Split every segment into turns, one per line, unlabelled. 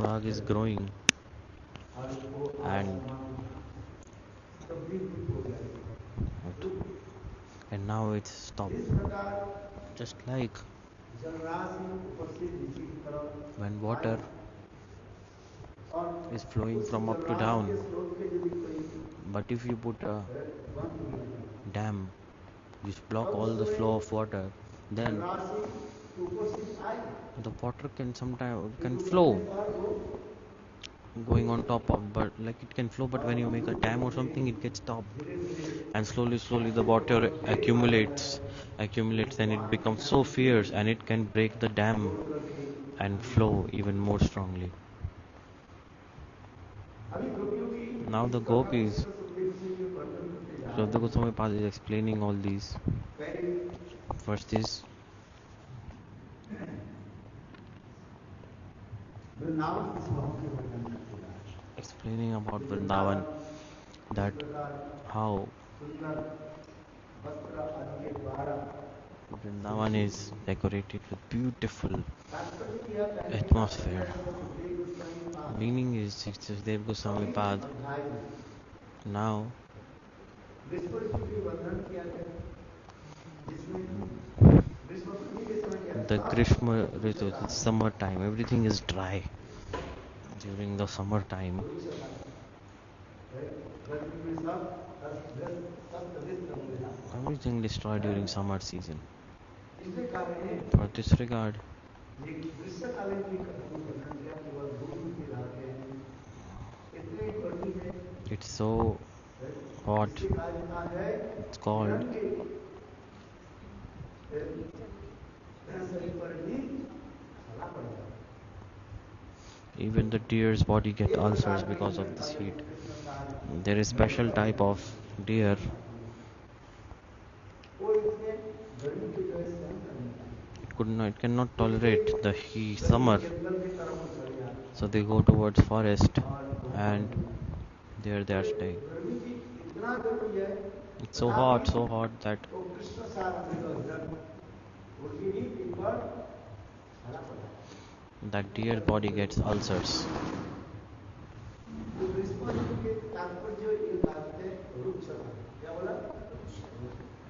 anurag is growing, and now it's stopped. Just like when water is flowing from up to down, but if you put a dam, just block all the flow of water, then the water can sometimes can flow going on top of, but like it can flow, but when you make a dam or something, it gets stopped, and slowly the water accumulates, and it becomes so fierce, and it can break the dam and flow even more strongly. Now the gopis, Shraddha Goswami Pad is explaining all these. First is explaining about Vrindavan, that how Vrindavan is decorated with beautiful atmosphere. Meaning is Sukhdev Goswami Pad. Now the Grishma Ritu, it's summer time, everything is dry during the summer time. Everything destroyed during summer season. For this regard, it's so hot. It's called even the deer's body get ulcers because of this heat. There is special type of deer it cannot tolerate the heat summer, so they go towards forest, and there they are staying. It's so hot that deer body gets ulcers.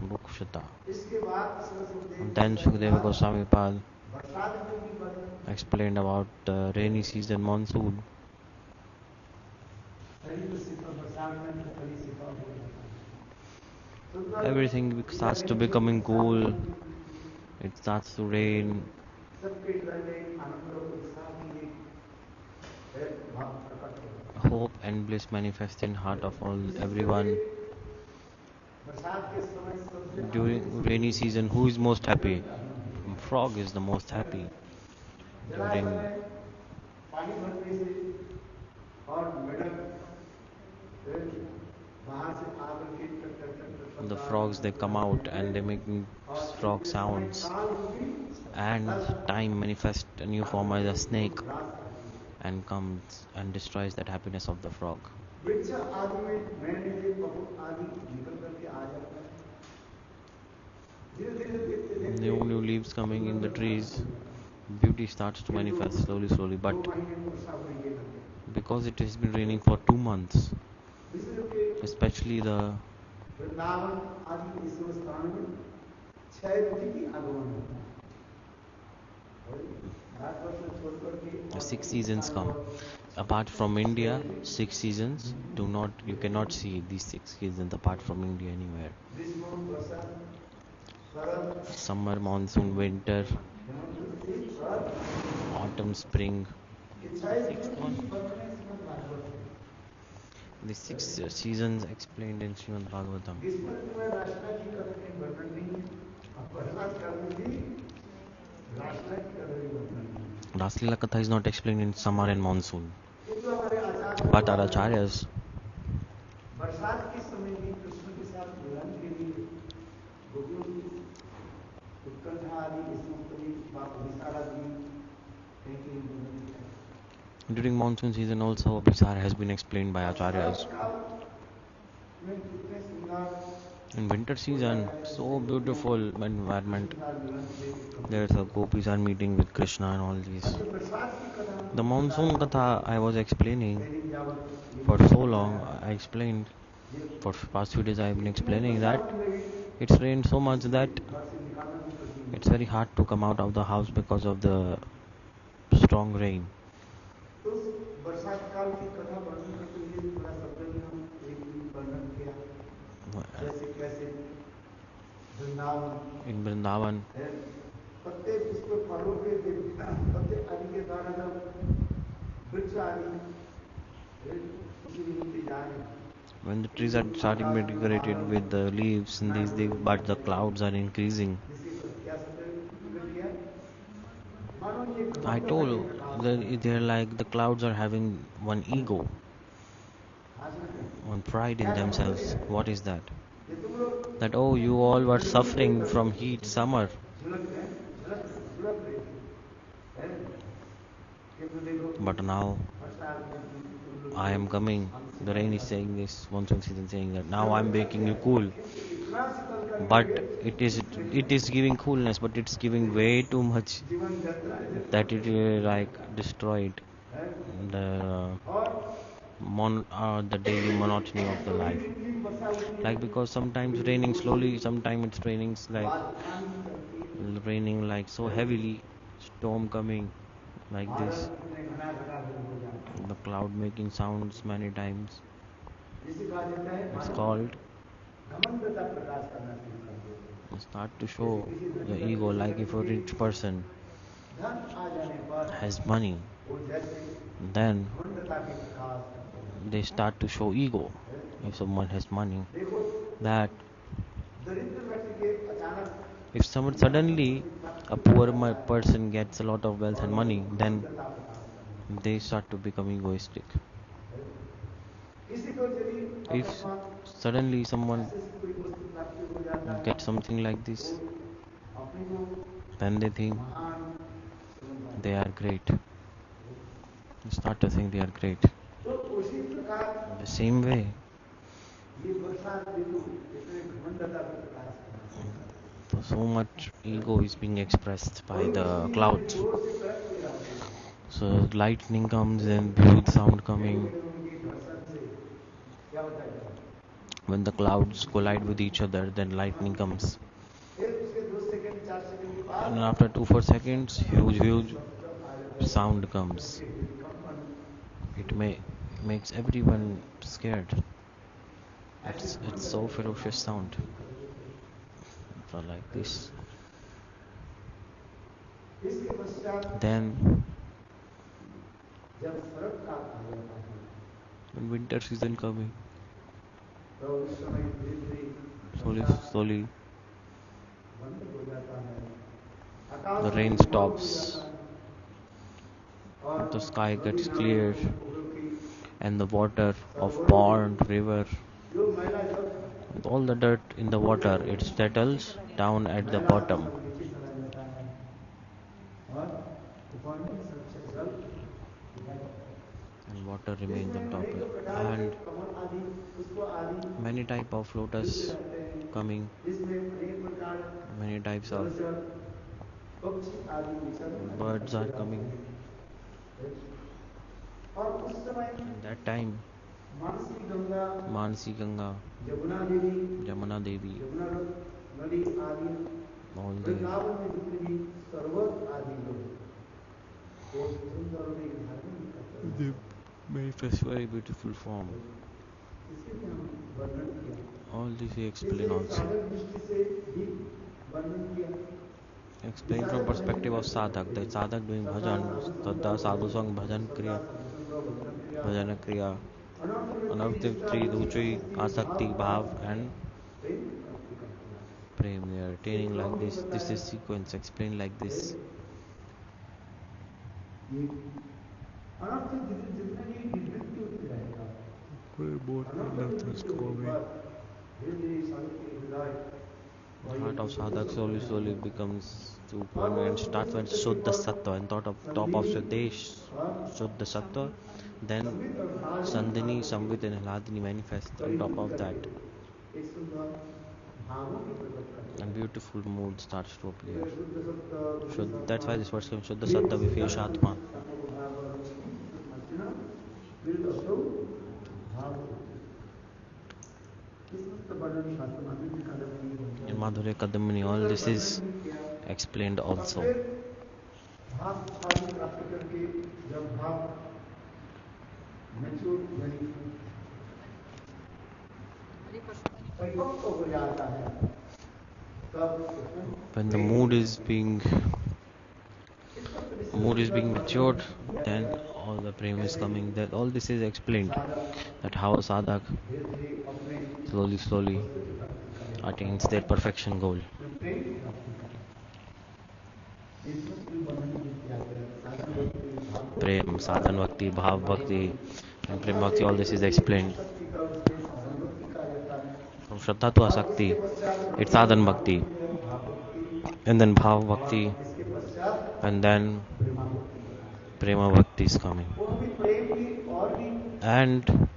Bhukshata. And then Sukadeva Goswami Pad explained about the rainy season monsoon. Everything starts to becoming cool. It starts to rain. Hope and bliss manifest in heart of everyone. During rainy season, who is most happy? Frog is the most happy. During the frogs, they come out and they make frog sounds, and time manifests a new form as a snake and comes and destroys that happiness of the frog. New leaves coming in the trees, beauty starts to manifest slowly, but because it has been raining for 2 months, especially the 6 seasons come. Apart from India, 6 seasons you cannot see these 6 seasons apart from India anywhere. Summer, monsoon, winter, autumn, spring. The 6 seasons explained in Srimad Bhagavatam. Hari-katha is not explained in summer and monsoon, but our acharyas during monsoon season also Abhisar has been explained by acharyas. In winter season, so beautiful environment. There's a gopis are meeting with Krishna and all these. The monsoon katha I was explaining for so long. I explained for past few days. I've been explaining that it's rained so much that it's very hard to come out of the house because of the strong rain. In Vrindavan, when the trees are starting to be decorated with the leaves and these, but the clouds are increasing. I told that they're like the clouds are having one ego, one pride in themselves. What is that? That oh, you all were suffering from heat summer, but now I am coming. The rain is saying this, monsoon season saying that now I'm making you cool. But it is giving coolness, but it's giving way too much that it like destroyed the the daily monotony of the life. Like because sometimes raining slowly, sometimes it's raining like so heavily, storm coming like this, the cloud making sounds many times. It's called start to show the ego. Like if a rich person has money, then they start to show ego. If someone has money, that if someone suddenly a poor person gets a lot of wealth and money, then they start to become egoistic. If suddenly someone gets something like this, then they think they are great. They start to think they are great. In the same way, so much ego is being expressed by the clouds. So lightning comes and huge sound coming. When the clouds collide with each other, then lightning comes. And after 2 4 seconds, huge sound comes. It makes everyone scared. It's so ferocious sound. So like this. Then when winter season coming, slowly the rain stops, the sky gets clear, and the water of pond, river, with all the dirt in the water, it settles down at the bottom, and water remains on top. And many type of lotus coming, many types of birds are coming. And that time, Mansi Ganga, Jamuna Devi, all these, they manifest very beautiful form. All this we explain also. Explain from perspective of sadhak. The sadhak doing bhajan, the sadhu song bhajana kriya, anarthiv three, ruchi, asakti, bhav, and prem. They are attaining like this. This is sequence. Explain like this. Very both anarthas go away. The heart of sadhak slowly becomes to point and starts with Shuddha Sattva and thought of top of Swadesh Shuddha Sattva. Then Sandhini, Samvit and Hladini manifest on top of that. and beautiful mood starts to appear. So that's why this verse comes, Shuddha Satta Viveshatma. In Madhurya Kadamini, all this is explained also. When the mood is being matured, then all the prema is coming. That all this is explained. That how a sadhak slowly attains their perfection goal. Prem, sadhan bhakti, bhav bhakti, and prem bhakti, all this is explained. From Shraddha to Asakti, it's sadhan bhakti, and then bhav bhakti, and then prema bhakti is coming. And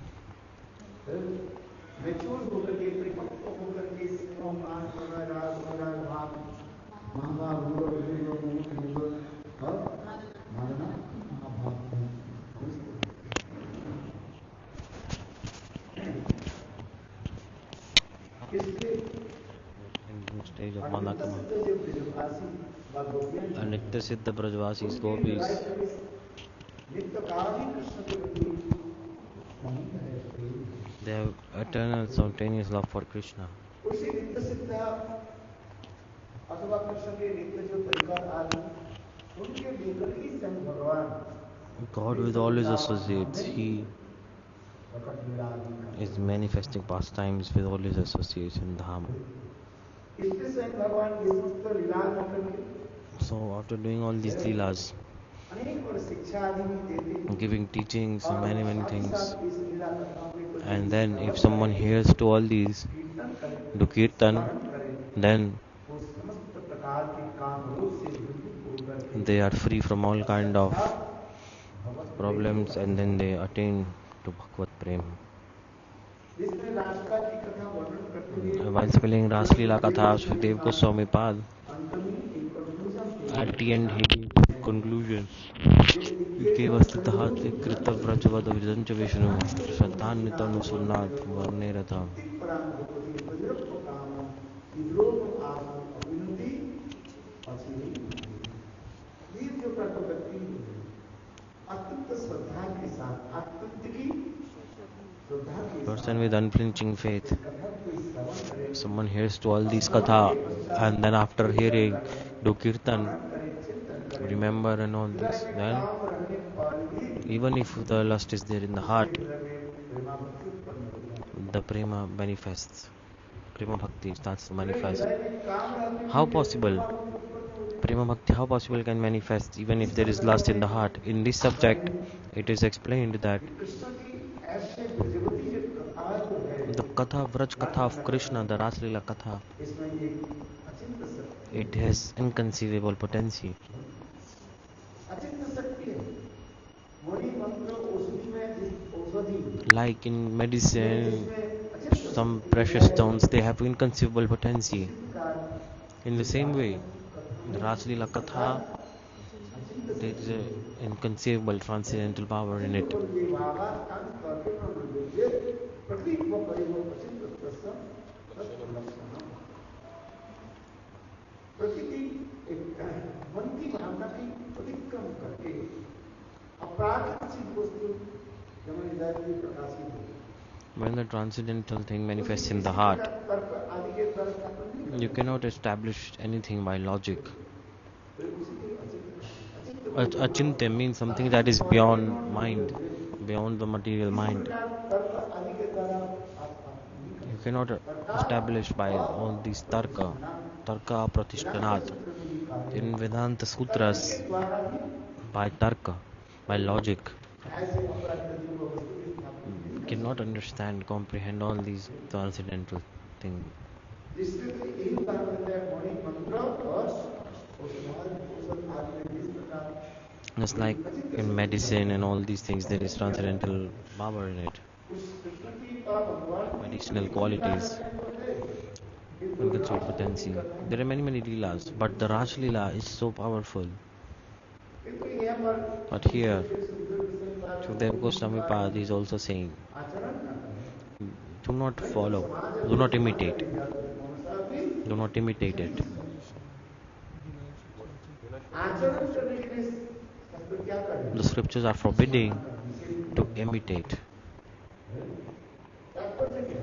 in stage of Manakama, and Nitya Siddha Brajvasis, Gopis, they have eternal spontaneous love for Krishna. God with all his associates, he is manifesting pastimes with all his associates in Dham. So after doing all these leelas, giving teachings, many things, and then if someone hears to all these, do kirtan, then they are free from all kind of problems, and then they attain to Bhagavad Prem. While spelling Raslila Katha, Sukdev Goswami Pad, at the end he gave conclusion. He gave us the Dhatik Krita Vrajavad Vidancha Vishnu, Shraddhanitanu Sunnat Varne Ratha. Person with unflinching faith. Someone hears to all these katha, and then after hearing, do kirtan, remember and all this, then even if the lust is there in the heart, the prema manifests. Prema bhakti starts to manifest. How possible? Prema bhakti, how possible can manifest even if there is lust in the heart? In this subject, it is explained that the katha, Vraj katha of Krishna, the Raslila katha, it has inconceivable potency. Like in medicine, some precious stones, they have inconceivable potency. In the same way, the Raslila katha, there is an inconceivable transcendental power in it. When the transcendental thing manifests in the heart, you cannot establish anything by logic. Achintya means something that is beyond mind, beyond the material mind. You cannot establish by all these tarka pratishtanat. In Vedanta Sutras, by tarka, by logic, you cannot understand, comprehend all these transcendental things. Just like in medicine and all these things, there is transcendental power in it, medicinal qualities. and consort potency. There are many leelas, but the Raj Leela is so powerful. But here, Shukdev Goswami Pad is also saying, do not follow, do not imitate, do not imitate it. The scriptures are forbidding to imitate.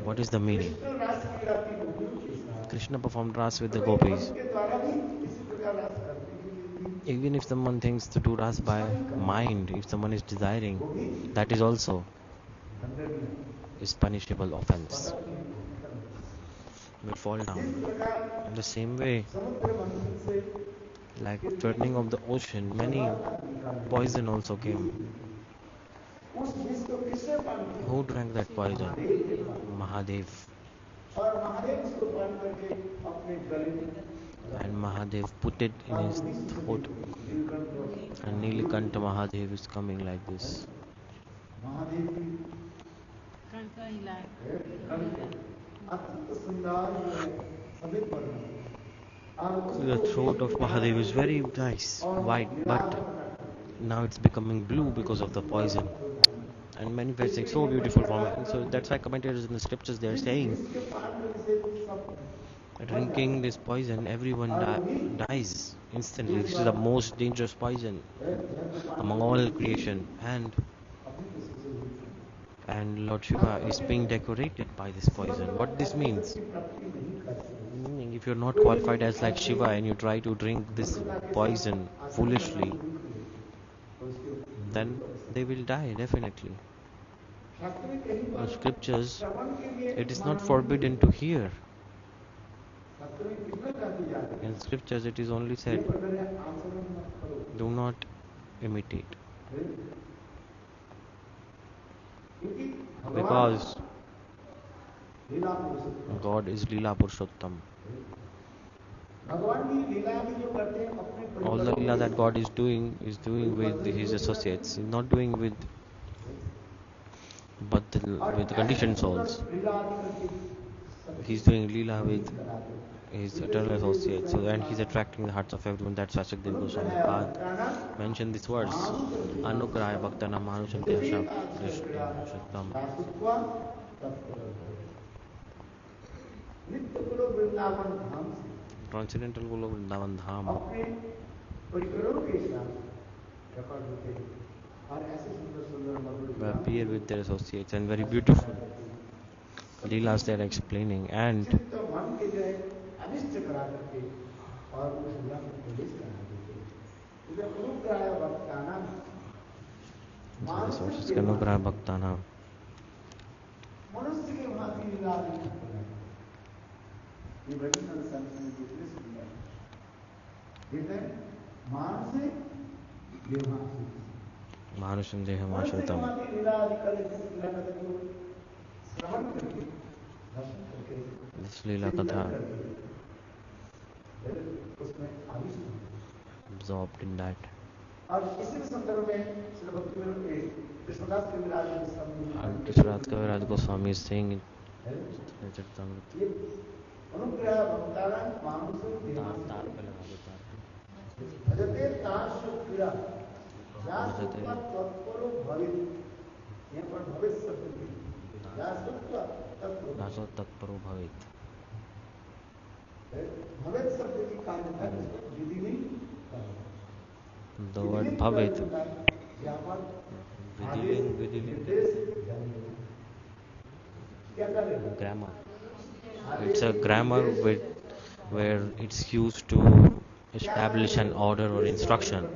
What is the meaning? Krishna performed ras with the gopis. Even if someone thinks to do ras by mind, if someone is desiring, that is also is punishable offense. Will fall down. In the same way, like threatening of the ocean, many poison also came. Who drank that poison? Mahadev. And Mahadev put it in his throat. And Neelakanta Mahadev is coming like this. The throat of Mahadev is very nice, white, but now it's becoming blue because of the poison. And manifesting so beautiful form. And so that's why commentators in the scriptures they are saying, drinking this poison, everyone dies instantly. This is the most dangerous poison among all creation, and Lord Shiva is being decorated by this poison. What this means? Meaning, if you're not qualified as like Shiva and you try to drink this poison foolishly, then they will die definitely. In scriptures, it is not forbidden to hear. In scriptures, it is only said, do not imitate. Because God is Leela Purushottam. All the Leela that God is doing with his associates. He's not doing with the conditioned souls. He's doing Leela with his eternal associates. So, and he's attracting the hearts of everyone. That's why Sukdev Goswami Pad mentioned this verse. Anugraya Bhaktana Manushantyasha Krishna. Transcendental Golo Vrindavan Dham appear with their associates and very beautiful Leelas they are explaining. And this verse is Anugraya Bhaktana. Manusham Deham Ashritam. This Hari-katha absorbed in that. And Srila BV Goswami is saying it. तत्परो भवेत्. The word bhavet, grammar. It's a grammar where it's used to establish an order or instruction.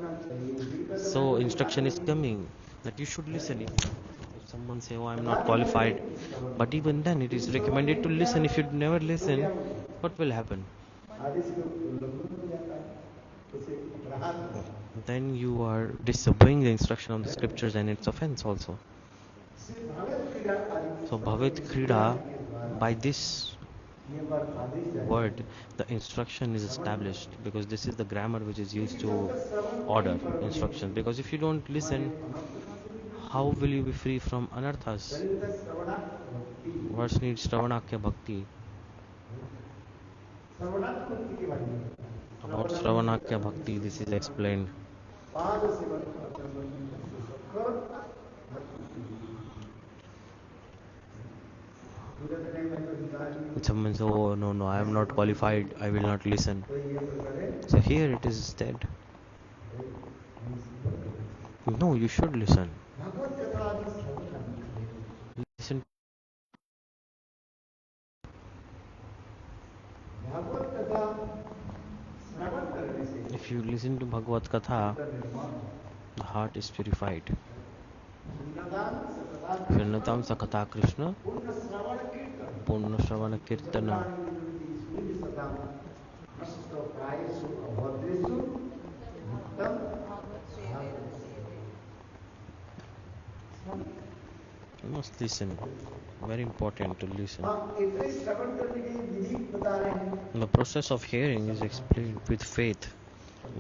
So instruction is coming that you should listen. If someone say, "Oh, I'm not qualified," but even then it is recommended to listen. If you never listen, what will happen? Then you are disobeying the instruction of the scriptures and it's offense also. So Bhavet Krida, by this word, the instruction is established, because this is the grammar which is used to order instruction. Because if you don't listen, how will you be free from anarthas? Verse needs Shravanakya Bhakti. About Sravanakya Bhakti, this is explained. Someone says, oh no, I am not qualified, I will not listen. So here it is said, no, you should listen. Listen. If you listen to Bhagavad Katha, the heart is purified. Shrinnatam Sakatha Krishna Purna Shravana Kirtana. You must listen. Very important to listen. The process of hearing is explained with faith.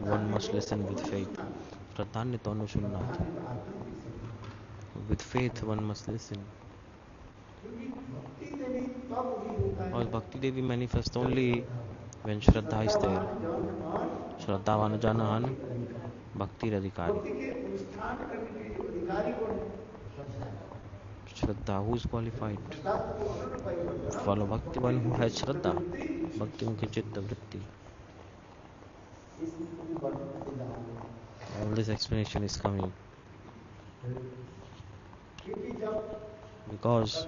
One must listen with faith. With faith one must listen. All Bhakti Devi manifests only when Shraddha is there. Shraddha Vanajanahan Bhakti Radhikari. Shraddha, who is qualified? Follow Bhakti, one who has Shraddha. Bhakti Mukhi Chitta Vritti. All this explanation is coming because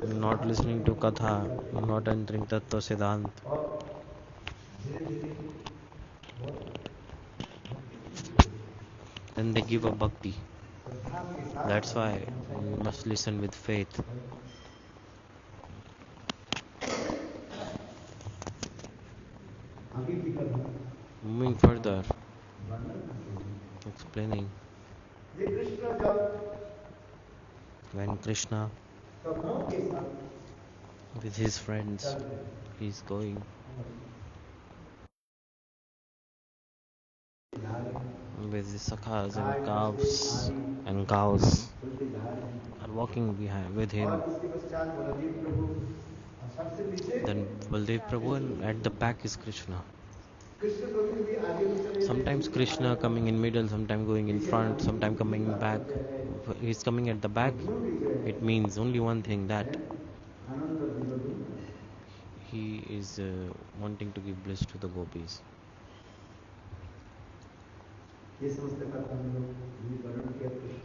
not listening to Katha, not entering Tattva Siddhant, then they give up Bhakti. That's why you must listen with faith. Moving further, explaining when Krishna with his friends is going with the sakhas and cows are walking behind with him. Then Baldev Prabhu, and at the back is Krishna. Sometimes Krishna coming in middle, sometimes going in front, sometimes coming back. If he's coming at the back, it means only one thing, that he is wanting to give bliss to the gopis.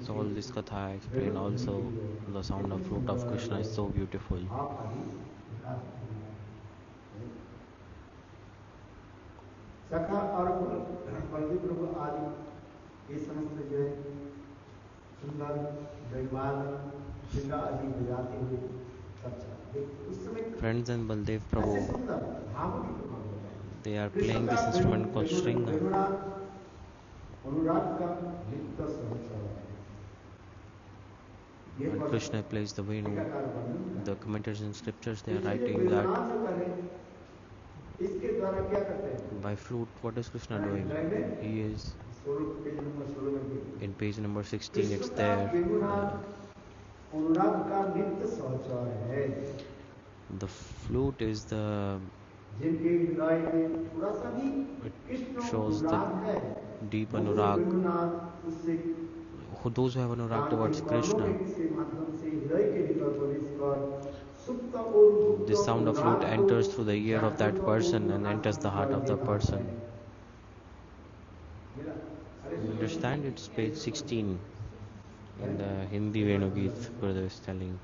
So all this katha I explain also. The sound of flute of Krishna is so beautiful. Friends and Baldev Prabhu, they are playing this instrument called Shringa. And Krishna plays the Venu. The commentators in scriptures, they are writing that by flute, what is Krishna doing? He is, in page number 16, it's there. The flute is the, it shows the deep anurag. Those who have anurag towards Krishna. This sound of flute enters through the ear of that person and enters the heart of the person. You understand? It's page 16 in the Hindi Venu Geet, Gurudev is telling.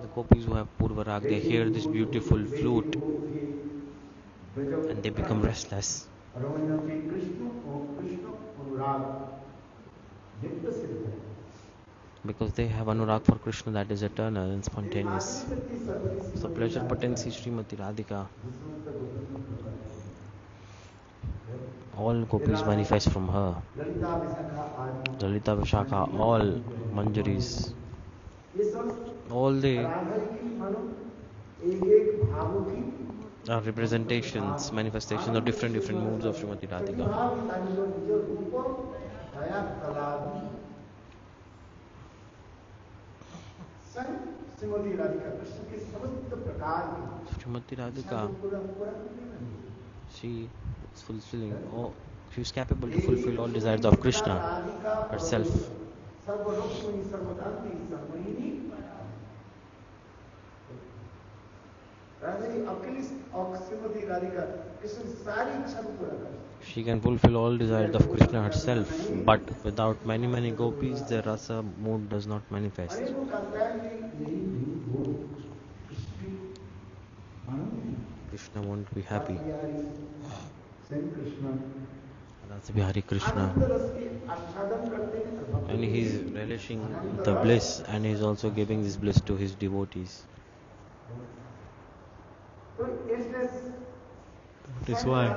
The gopis who have Purvarag, they hear this beautiful flute and they become restless. Because they have anurag for Krishna that is eternal and spontaneous. So pleasure potency Srimati Radhika, all gopis manifest from her. Lalita Vishakha, all Manjaris, all they are representations, manifestations of different moods of Srimati Radhika. Srimati Radhika, she is fulfilling all, she is capable to fulfill all desires of Krishna herself. She can fulfill all desires of Krishna herself, but without many gopis, the rasa mood does not manifest. Krishna won't be happy. Rasa Bihari Krishna. And he's relishing the bliss and he's also giving this bliss to his devotees. That is why,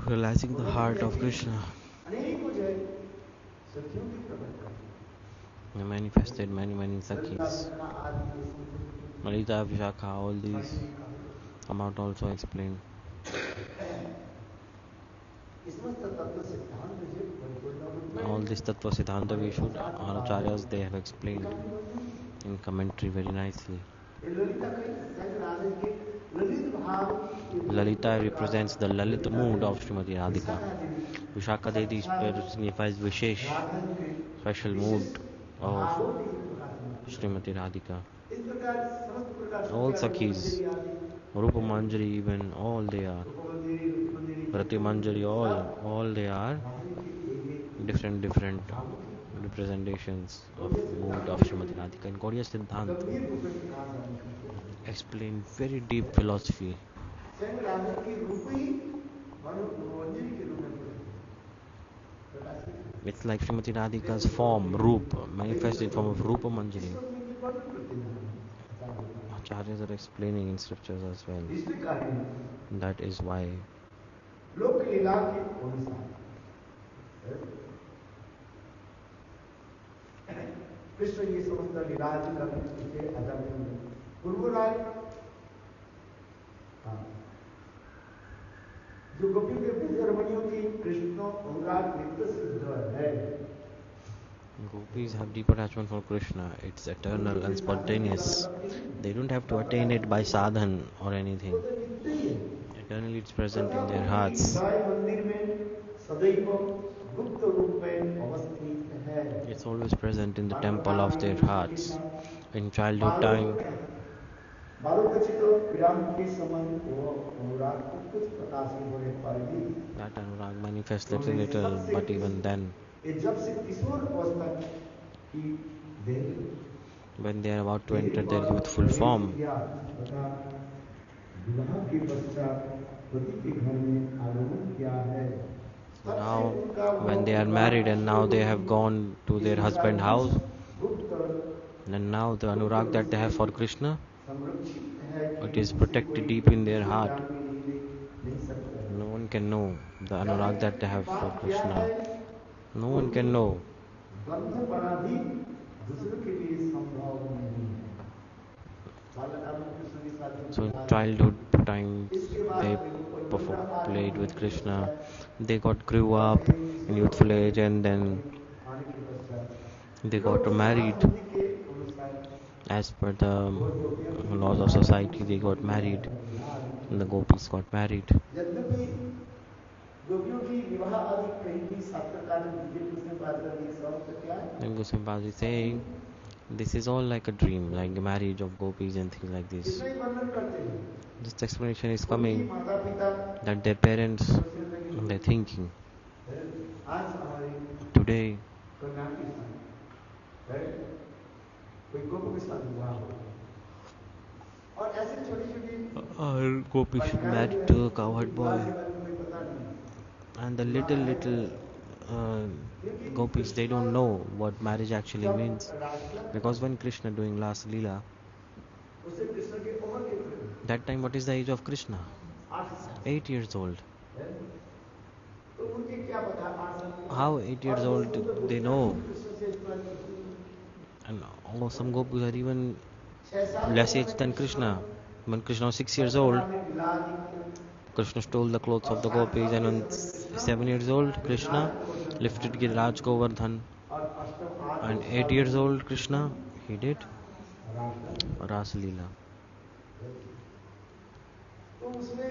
realizing the heart of Krishna, he manifested many Sakhis. Lalita, Vishakha, all these come out also explained. All this Tattva Siddhanta we should, our acharyas, they have explained in commentary very nicely. Lalita represents the Lalit mood of Srimati Radhika. Vishakha Devi signifies Vishesh, special mood of Srimati Radhika. All Sakhis, Rupa Manjari even, all they are. Rati Manjari, all they are different representations of mood of Srimati Radhika. In Gaudiya Siddhant explain very deep philosophy. It's like Srimati Radhika's form, Roop, manifested in form of Rupa Manjari. Acharyas are explaining in scriptures as well. That is why
Krishna ये समस्त लीलाज करने पूर्वराय जो गोपी के रमणियों की कृष्ण अनुराग नित्य सिद्ध है.
Gopis have deep attachment for Krishna. It's eternal and spontaneous. They don't have to attain it by sadhan or anything. Eternally it's present in their hearts. It's always present in the temple of their hearts. In childhood time, that anurag manifests little, but even then, when they are about to enter their youthful form, now when they are married and now they have gone to their husband's house, and now the anurag that they have for Krishna, it is protected deep in their heart. No one can know the anurag that they have for Krishna. No one can know. So in childhood times they played with Krishna. They grew up in youthful age and then they got married. As per the laws of society, they got married. And the gopis got married. And Goswami is saying, this is all like a dream, like the marriage of gopis and things like this. This explanation is coming that their parents, they're thinking, today our gopi should marry to a cowherd boy. And the little gopis, they don't know what marriage actually means, because when Krishna doing last Leela, that time what is the age of Krishna? 8 years old. How 8 years old they know? And some gopis are even less age than Krishna. When Krishna was 6 years old, Krishna stole the clothes of the gopis, and when 7 years old, Krishna lifted Giriraj Govardhan,
और अष्टम
and
आठवें
8 years
serve
old Krishna he did
राष्ट्र
Ras Leela.
तो उसमें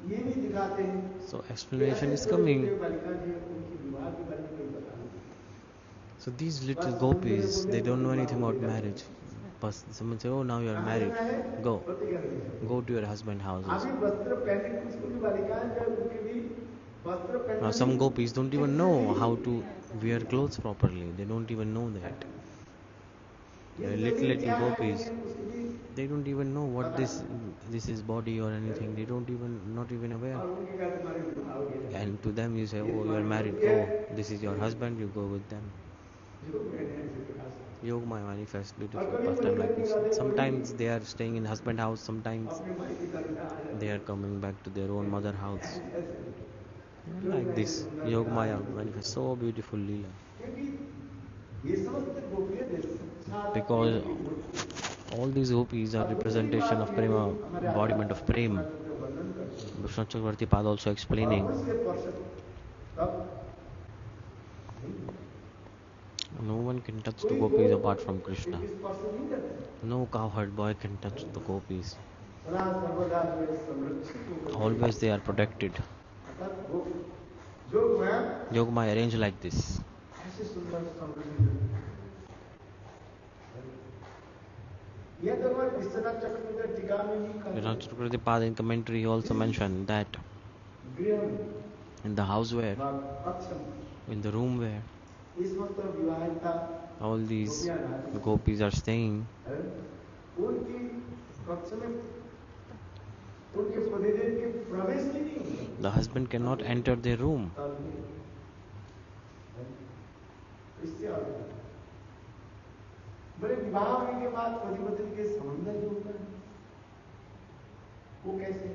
ये भी दिखाते हैं
So
कि
explanation
ऐसे
is
छोटे छोटे
coming.
बालिका जो है, उनकी विवाह के बारे में कोई बता नहीं।
So these little
बस समझते हैं
gopis,
बोले
they
तो
don't know
विवाह
anything
हो
about
गया।
marriage. But someone say, oh, now you are
कहाँ
married.
जाना है?
Go.
प्रतिज्ञा नहीं सकते।
Go to your husband houses.
अभी वस्त्र पहने कुछ कुछ बालिकाएं जो है उनके भी वस्त्र
Now
पहनना
some
भी
gopis don't
ठीक
even
से
know
नहीं
how to wear clothes properly. They don't even know that. Little little gopis, they don't even know what this is body or anything. They don't even not even aware.
और उनके घर तुम्हारे विवाह हो गया।
And to them you say,
ये
oh, you are
तुम्हारी
married.
पति है।
Oh, this is your husband. You go with them.
जो मैंने ऐसे प्रकाश किया।
Yoga manifest
और
beautiful
कभी कोई
pastime like
करने
this.
वाले कोई
Sometimes they are staying in husband house. Sometimes
अपने मायके का रिश्ता आ
they
जाता
are coming back to their own mother
है।
house.
ऐसे जो
Like
मैं
this,
सुंदर
Yoga
विवाह
Maya
की
manifests so beautiful Leela.
क्योंकि ये समस्त गोपियां साथ
Because
प्रेम की मूर्ति
all these gopis are
और दूसरी
representation
बात
of
ये भी
prema,
हमारे
embodiment of prem.
आचार्य जो वर्णन करते हैं
Vishnu Chakravarti Pad also
और
explaining,
उसके पर्षद तब
no one can touch the
कोई
gopis apart from
Gop
Krishna.
इनकी स्पर्श नहीं करते
No cowherd boy can touch the gopis.
सदा सर्वदा जो है संरक्षित होकर
Always they are protected.
अर्थात वो जो मैं
Yoga Maya arranged like this.
ऐसे सुंदर संरक्षित यह तो मैं विश्वनाथ चक्रवर्ती टीका में भी
Vishnu
कहते
Chakravarti Pad in commentary he also mentioned that
गृह में
in the house where,
कक्ष में
in the room where
इस वक्त विवाहिता
all these
गोपियां रहती
gopis are staying,
हैं उनकी कक्ष में उनके पतिदेव के प्रवेश ही नहीं होता
the husband cannot enter their room.
इससे और बड़े विवाह होने के बाद पति पत्नी के संबंध जो होता है वो कैसे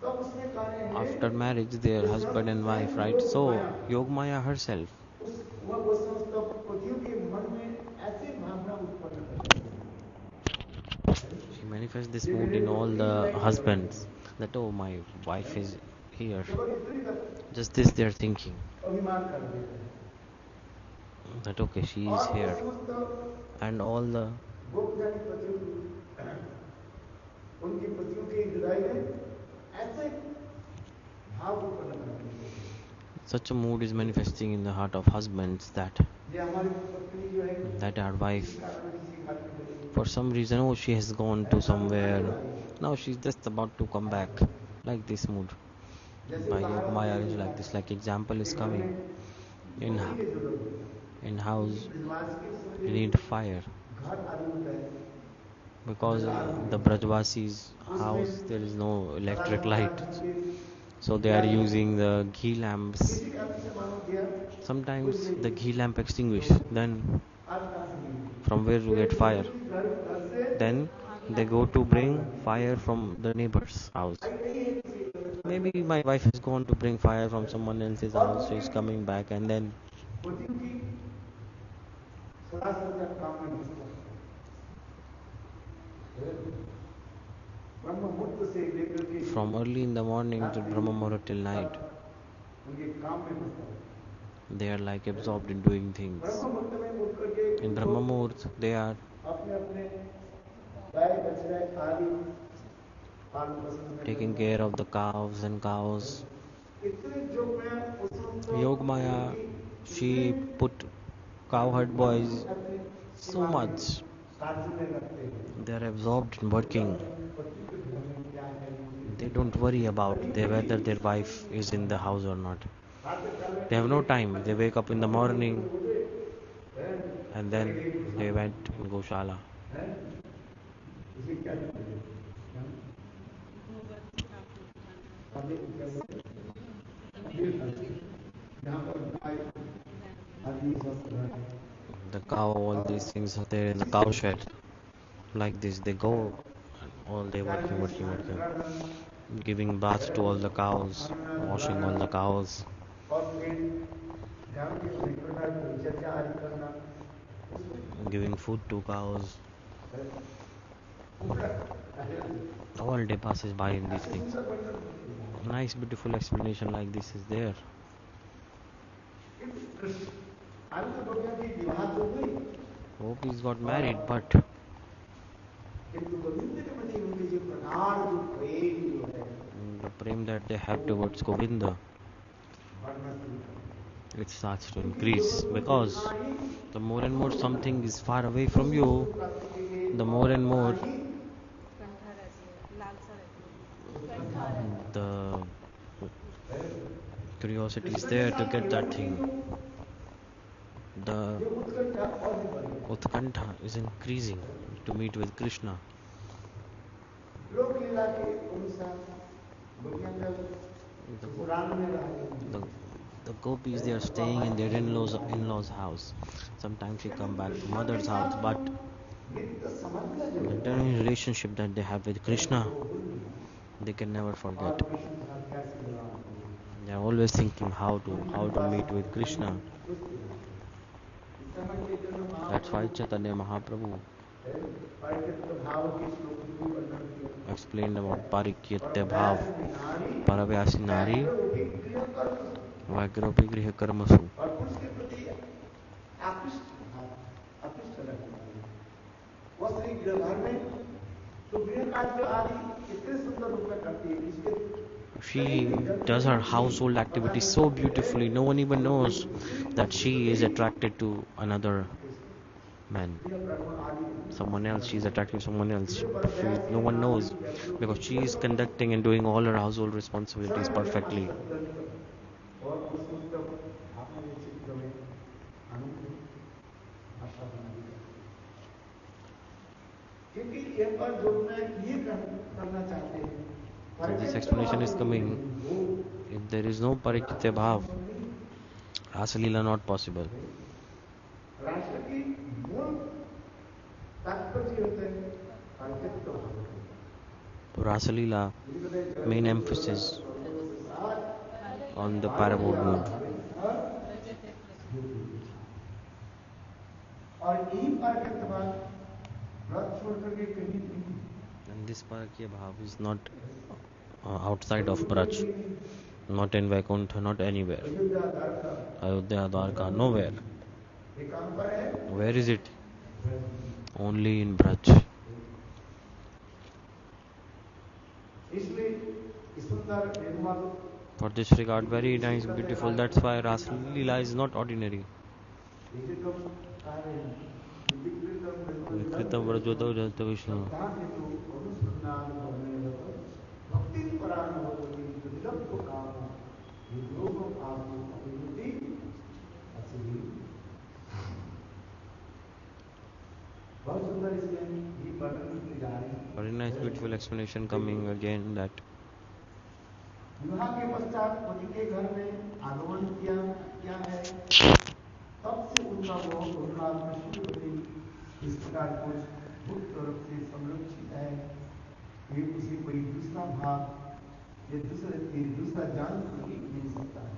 तब उसमें कार्य है
After marriage, they are husband and wife, right? So, Yogamaya herself,
वो समस्त पतियों के मन में ऐसे भावना उत्पन्न करती है
she manifests this mood in all the husbands that, oh, my wife is here. Just this they are thinking
अभिमान कर देते हैं
that, okay, she is
और
here.
समस्त
And all the
गोपजानी पतियों उनकी पतियों के हृदय में ऐसे भाव उत्पन्न करते हैं
such a mood is manifesting in the heart of husbands that
ये हमारी पत्नी जो है
our wife,
किसी कारण किसी घाट में चली गई
for some reason, oh, she has gone to somewhere, now she's just about to come back, like this mood. By Yogamaya arranged like this, like example is coming in
रोटी की जरूरत है
in house
Brajwas के
you
समय
need fire
घर आदि होता है
because the Brajvasi's house there is no electric light, so they are using the ghee lamps.
किसी कारण से मानो गया
Sometimes the ghee lamp extinguish, then
आज कहाँ से मिलेगी
from where to get fire?
घर घर से
Then they go to bring fire from the neighbor's house. Maybe my wife has gone to bring fire from someone else's house, she's coming back, and then
पतियों की सदा सर्वदा काम में व्यस्त है ब्रह्म मुहूर्त से लेकर के
from early in the morning to Brahma Muhurta till night,
उनके काम में व्यस्त है
they are like absorbed in doing things.
ब्रह्म मुहूर्त में उठ करके
In Brahma Muhurt, they are
अपने अपने गाय बछड़े आदि पालन पोषण में
taking care of the calves and cows.
इतने जो मैं उस वक्त
Yogamaya, she put cowherd boys so much.
कार्य में रखते हैं
They are absorbed in working.
पति के घर में क्या है
They don't worry about whether their wife is in the house or not. They have no time. They wake up in the morning and then they went in Goshala.
उसे क्या चाहिए यहाँ पर गाय आदि सब
The cow, all these things are there in the cow shed. Like this, they go all day working, giving bath to all the cows, washing all the cows,
और फिर गाँव के सभी प्रकार की परिचर्या आदि करना
giving food to cows. All day passes by in these
ऐसे
things.
सुंदर वर्णन होते हैं।
Nice, beautiful explanation like this is there.
किंतु कृष्ण अभी तो गोपियों की विवाह तो हुई,
Gopis got married, but
किंतु गोविंद के प्रति उनके जो प्रगाढ़ जो प्रेम जो है
the prem that they have towards Govinda,
बढ़ना शुरू कर दिया।
it starts to
क्योंकि
increase,
जब उनसे
because
उतना ही
the more and more
अनुभव
something
होगा,
is far away
उस
from
वस्तु
you,
को प्राप्ति के लिए
the
और
more and
उतना
more
he
the curiosity is
Krishna के
there to
साथ
get
केवल
that
ही
thing.
क्यों,
The
ये उत्कंठा और भी बढ़ गया।
Utkantha is increasing to meet with Krishna.
लोक लीला के अनुसार गोपियां जब
The,
ससुराल में रह रही
the,
हैं,
the gopis, they are staying in their in-laws house. Sometimes she come
किंतु
back to
कृष्ण के
mother's house,
साथ जो
but
नित्य संबंध जो
the
है
relationship that they have with Krishna,
वो भूल नहीं,
they can never
और
forget.
कृष्ण के साथ कैसे विवाह करें,
They are always thinking how
मन
to
वासना
meet with
नहीं
Krishna.
सुस्ती नहीं। इस समय चैतन्य
That's why
Mahaprabhu
Chaitanya Mahaprabhu
परिचित भाव के श्लोक में भी वर्णन
explained
किया
about
है। और
Parikyatya Bhav,
वैसे नारी
Paravyasi Nari,
व्याघ्र विग्रह कर्म,
Vagropi Griha Karmasu.
और पुरुष के प्रति आकृष्ट भाव, आकृष्ट रखने वाली वह स्त्री गृह में तो गृह कार्य आदि इतने सुंदर रूप में करती है, इसके
She does her household activities so beautifully, no one even knows that she is attracted to another man. Someone else, she's attracted to someone else. No one knows, because she is conducting and doing all her household responsibilities perfectly.
और उस उत्तम भावना में चित्र में अनुकूल भाषा बना दी जाती है। क्योंकि एक बार जो मैं ये करना चाहते हैं,
So this
परिचित
explanation
भाव
is
जो
coming.
नहीं वो
If there is no Parikitya Bhav, Rasalila not possible.
राष्ट्र की मूल तात्पर्य होता है परिचित भाव,
Rasalila, main emphasis on the paramount mood.
और यही परिचित भाव व्रत छोड़ करके कहीं नहीं,
And this Parakya Bhav is not outside of Braj, not in Vaikuntha, not anywhere. Ayodhya, Dwarka, nowhere.
ये कहां पर है,
Where is it? Only in Braj.
इसलिए इस सुंदर निर्मल
For this regard, very nice, beautiful. That's why Rasalila is not ordinary. Vikritam Vrajota Jata Vishnu.
बहुत सुंदर इसमें ये वर्णन की जा रही है।
Very nice, beautiful explanation coming again that
विवाह के पश्चात पति के घर में आगमन किया क्या है, तब से उनका वो अनुराग शुरू हो गई। इस प्रकार कुछ गुप्त रूप से संरक्षित है, ये उसे कोई दूसरा भाव ये दूसरा जान प्रतीक नहीं सकता है।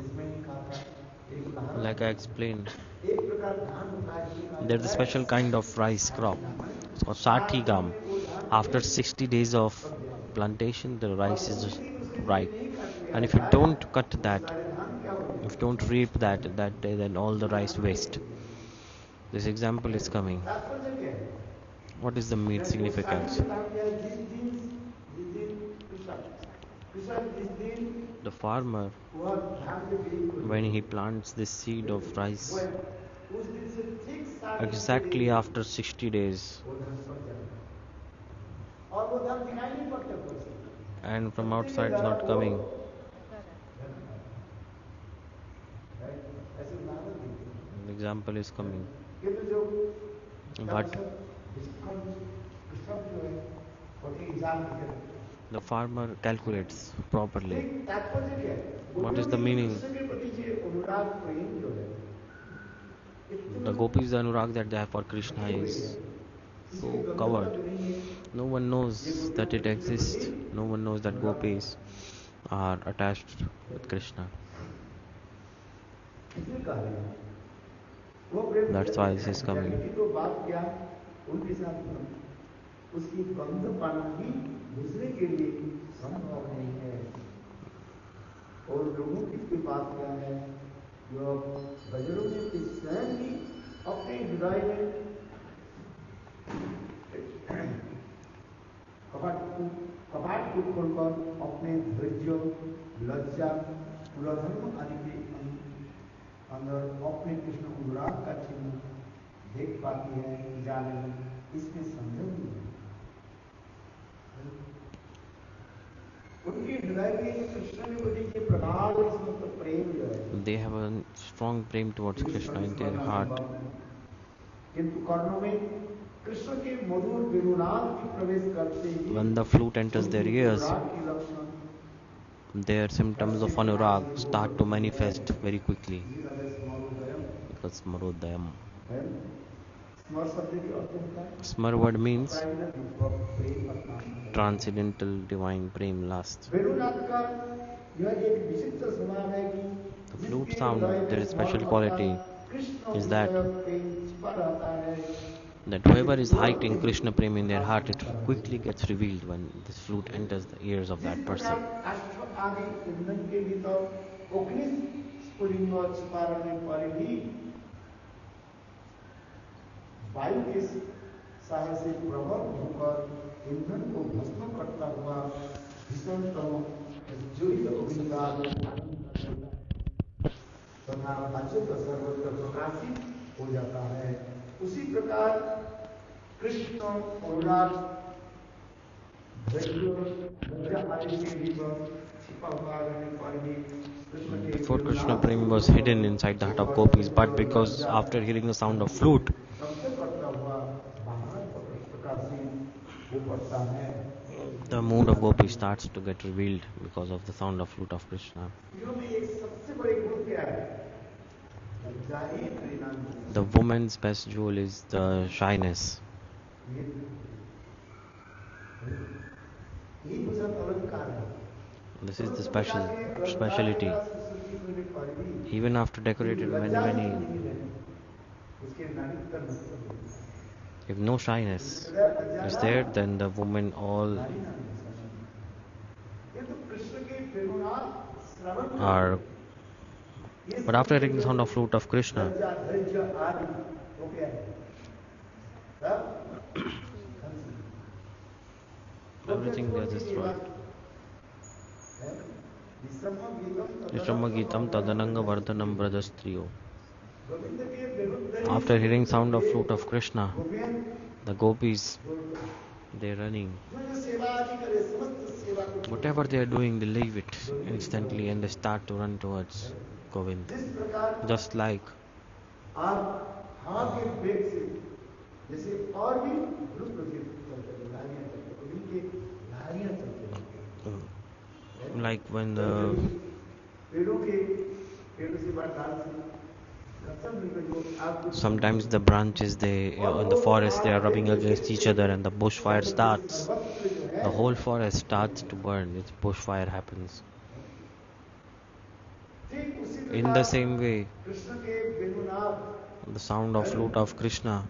इसमें कहा था एक उदाहरण,
like I explained,
एक प्रकार धान होता है,
there's a special kind of rice crop. It's called Sati Gam. After 60 days of plantation, the rice is ripe. And if you don't cut that, if you don't reap that day, then all the rice waste. This example is coming. What is the meat significance? The farmer, when he plants this seed of rice, exactly after 60 days, and from outside it's not coming. The example is coming. But the farmer calculates properly. What is the meaning? The gopis, the anurag that they have for Krishna is so covered. No one knows that it exists. No one knows that gopis are attached with Krishna. That's why this is coming.
उनके साथ उसकी गंध पाना भी दूसरे के लिए संभव नहीं है। और लोगों की बात क्या है, जो गजरों के स्वयं भी अपने हृदय में कपाट को खोलकर अपने धैर्य, लज्जा, कुलधर्म आदि के अंदर अपने कृष्ण अनुराग का चिन्ह देख पाती है, जाने इसमें संदेह नहीं है। उनके हृदय में कृष्ण के प्रति के प्रगाढ़ प्रेम जो है,
They have a strong prem towards Krishna in their heart.
किंतु कर्णों में कृष्ण के मधुर वेणुनाद की प्रवेश करते ही
When the flute enters their ears, their symptoms of anurag start to manifest very quickly. Because Marodayam. Smar word means transcendental divine prem lust. The flute sound, their special quality is that whoever is hiding Krishna prem in their heart, it quickly gets revealed when this flute enters the ears of that person.
वायु के सहाय से प्रबल होकर ईंधन को भस्म करता हुआ भीषणतम ज्योति अग्निकाल तथा अच्युत सर्वत्र प्रकाशित हो जाता है। उसी प्रकार कृष्ण अनुराग आदि के भीतर छिपा हुआ रहने पर भी
Before Krishna Prem was hidden inside the heart of gopis, but because after hearing the sound of flute, the mood of gopis starts to get revealed because of the sound of flute of Krishna. The woman's best jewel is the shyness. This is the speciality. Even after decorated many, if no shyness is there, then the woman all are. But after hearing the sound of flute of Krishna, everything there is right. Vishramagītam tadananga vardhanam brajastriyo. After hearing sound of flute of Krishna, the gopis, they're running. Whatever they are doing, they leave it instantly and they start to run towards Govind. Just like when sometimes the branches in the forest, they are rubbing against each other and the bushfire starts. The whole forest starts to burn. It's bushfire happens. In the same way, the sound of flute of Krishna,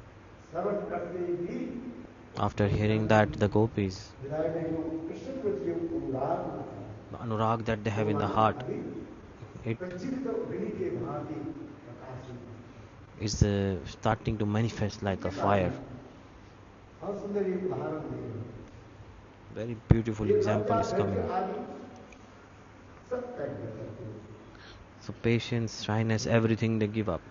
after hearing that, the gopis, the anurag that they have in the heart, it is starting to manifest like a fire. Very beautiful example is coming. So patience, shyness, everything they give up.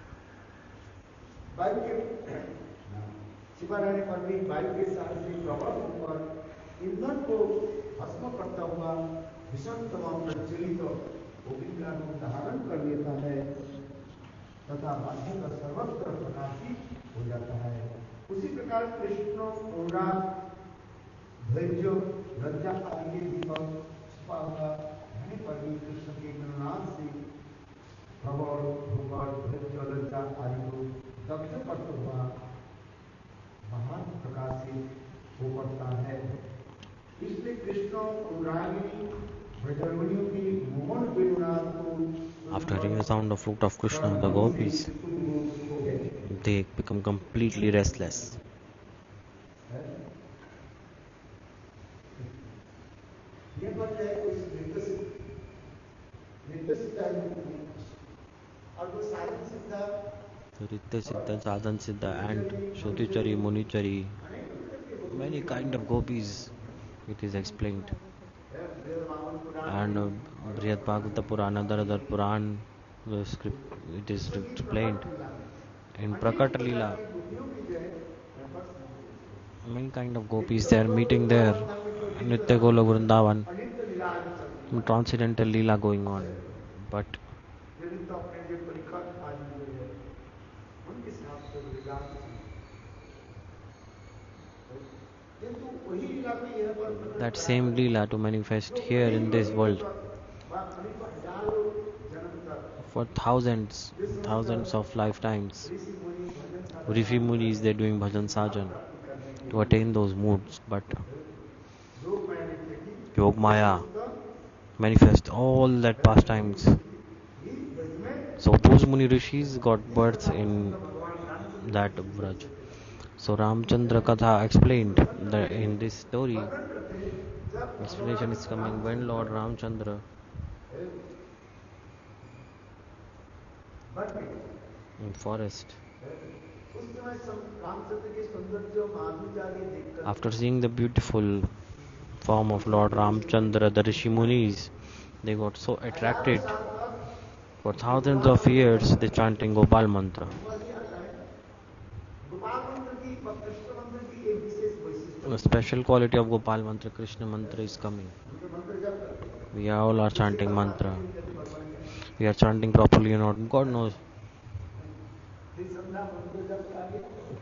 तथा बाह्य सर्वत्र प्रकाशित हो जाता है। उसी प्रकार कृष्ण अनुराग, धैर्य, लज्जा आदि के भीतर छुपा हुआ रहने पर भी कृष्ण के अनुराग से प्रबल होकर धैर्य, लज्जा आदि को दग्ध करता हुआ महान प्रकाशित हो पड़ता है। इसलिए कृष्ण अनुरागिनी ब्रजरमणियों की मोहन वेणुनाद को
After hearing the sound of flute of Krishna, the gopis, they become completely restless.
ये बन जाए कोई नृत्य सिद्ध और वो साधन सिद्ध
Ritya Siddha, Sadhan Siddha, and Shrutichari, Munichari, many kind of gopis. It is explained, and Brihad Bhagavata Purana, Dharadhar Puran, the script it is explained in Prakata Leela. Many kind of gopis they are meeting there. Nitya Gola Vrindavan, transcendental Leela going on, but that same Leela to manifest here in this world for thousands of lifetimes. Rishi Munis they're doing bhajan sajan to attain those moods, but Yog Maya manifest all that pastimes. So those Muni Rishis got birth in that Vraj. So Ramchandra Katha explained that in this story, explanation is coming when Lord Ramchandra in forest, after seeing the beautiful form of Lord Ramchandra, the Rishi Munis, they got so attracted. For thousands of years, they chanting Gopal mantra. A special quality of Gopal mantra, Krishna mantra is coming. We all are chanting mantra. We are chanting properly or not, God knows.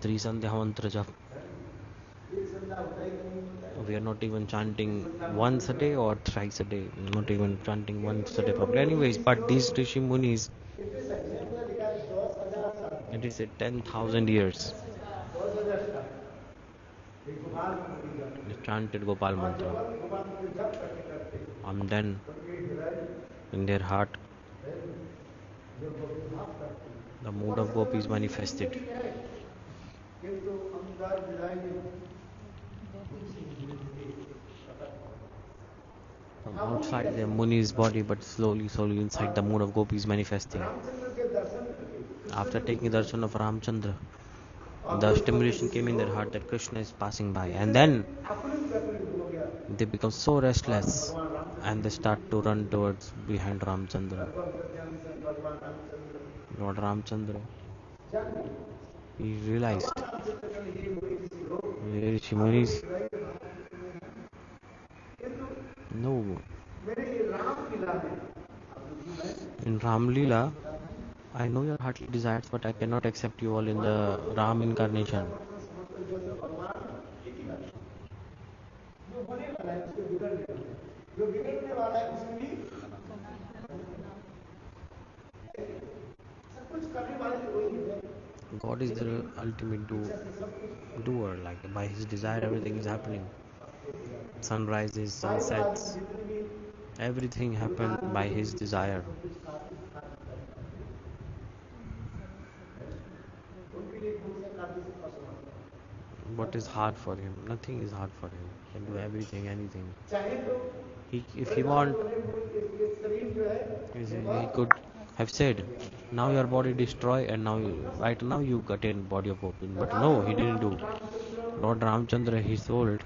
Three Sandhya mantra jap. We are not even chanting once a day or thrice a day. Not even chanting once a day properly. Anyways, but these Rishi Munis, it is a 10,000 years. They chanted Gopal mantra. And then in their heart, the mood of gopis manifested. From outside their Muni's body, but slowly inside the mood of gopis manifesting. After taking darshan of Ramchandra, the stimulation came in their heart that Krishna is passing by, and then they become so restless and they start to run towards behind Ramchandra. Lord Ramchandra, he realized Rishi Munis, no, in Ram Leela, I know your heartly desires, but I cannot accept you all in the Ram incarnation. God is the ultimate doer. Like by His desire, everything is happening. Sunrises, sunsets, everything happens by His desire. What is hard for Him? Nothing is hard for Him. He can do everything, anything. If He want, He could have said, "Now your body destroy, and right now you attain body of open." But no, He didn't do. Lord Ramchandra, He told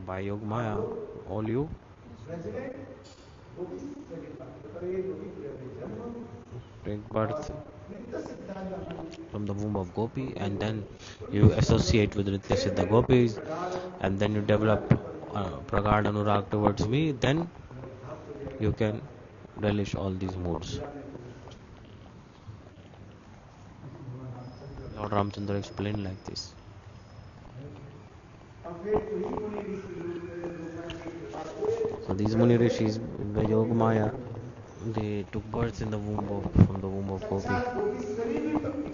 by Yog Maya, all you take birth from the womb of Gopi, and then you associate with Nitya Siddha Gopis, and then you develop Pragad Anurag towards me, then you can relish all these moods. Lord Ramchandra explained like this. So these Muni Rishis, the Yoga Maya, they took birth in the from the womb of Gopi,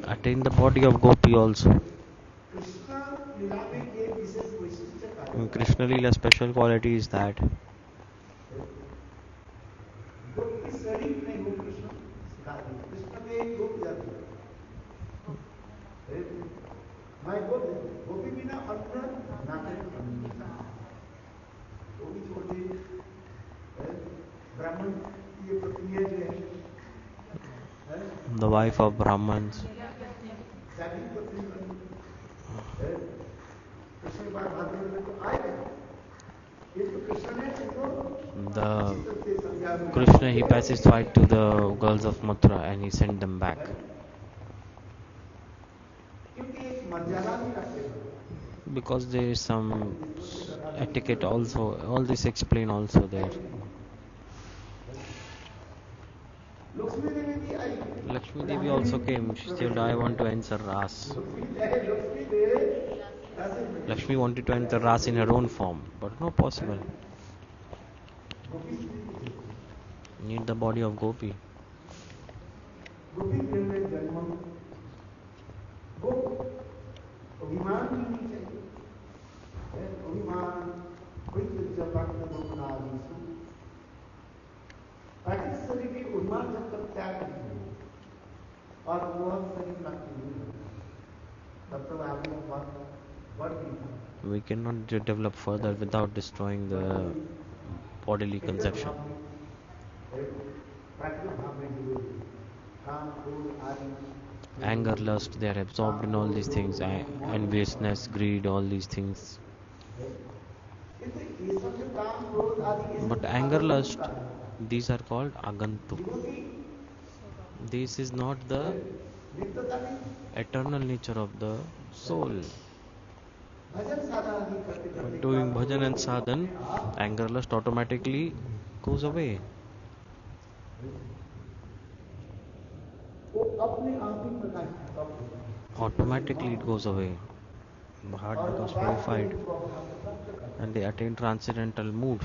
attained the body of Gopi also. In Krishna Leela special quality is that
मैं बोल देता हूँ, गोपी बिना अन्न नाटक बनता है। वो भी छोड़ दे, ब्राह्मण की ये प्रक्रिया जो है,
The wife of Brahmins.
जाति प्रक्रिया कृष्ण बार भागवत में तो आएगा। ये तो कृष्ण ने इनको
The
अच्छी तरह से समझा दिया।
Krishna, he pacified to the girls of Mathura and he sent them back.
क्योंकि एक मर्यादा भी रखते हैं।
Because there is some etiquette also. All this explain also there.
Lakshmi देवी भी आई।
Lakshmi Devi also came. She said, I want to enter Ras.
Lakshmi Devi
Lakshmi wanted to enter Ras in her own form, but no possible. Need the body of Gopi.
गोपी प्रेम में जन्म वो अभिमान भी नहीं चाहिए। अभिमान कोई जब भक्त गुरुनादीसु प्राकृतिक शरीर के उन्माद जब तक त्याग करते हो और वह शरीर प्राप्त नहीं होता, तब तक आपने बढ़ नहीं पाता।
We cannot develop further without destroying the bodily conception.
प्राकृतिक भाव में जरूर काम क्रोध आदि
Anger, lust, they are absorbed in all these things. Enviousness, greed, all these things. But anger, lust, these are called agantuk. This is not the eternal nature of the soul. But doing bhajan and sadhan, anger, lust automatically goes away. Automatically it goes away. The heart becomes purified and they attain transcendental mood.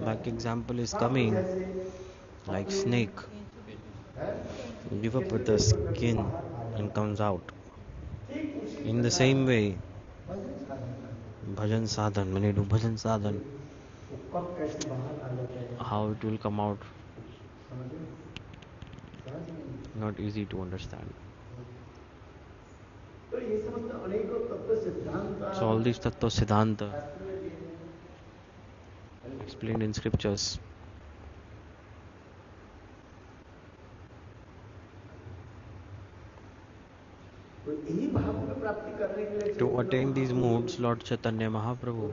Like example is coming, like snake. Give up with the skin and comes out. In the same way, bhajan sadhan, when you do bhajan sadhan, how it will come out, not easy to understand. So all these tattva siddhanta explained in scriptures. To attain these moods, Lord Chaitanya Mahaprabhu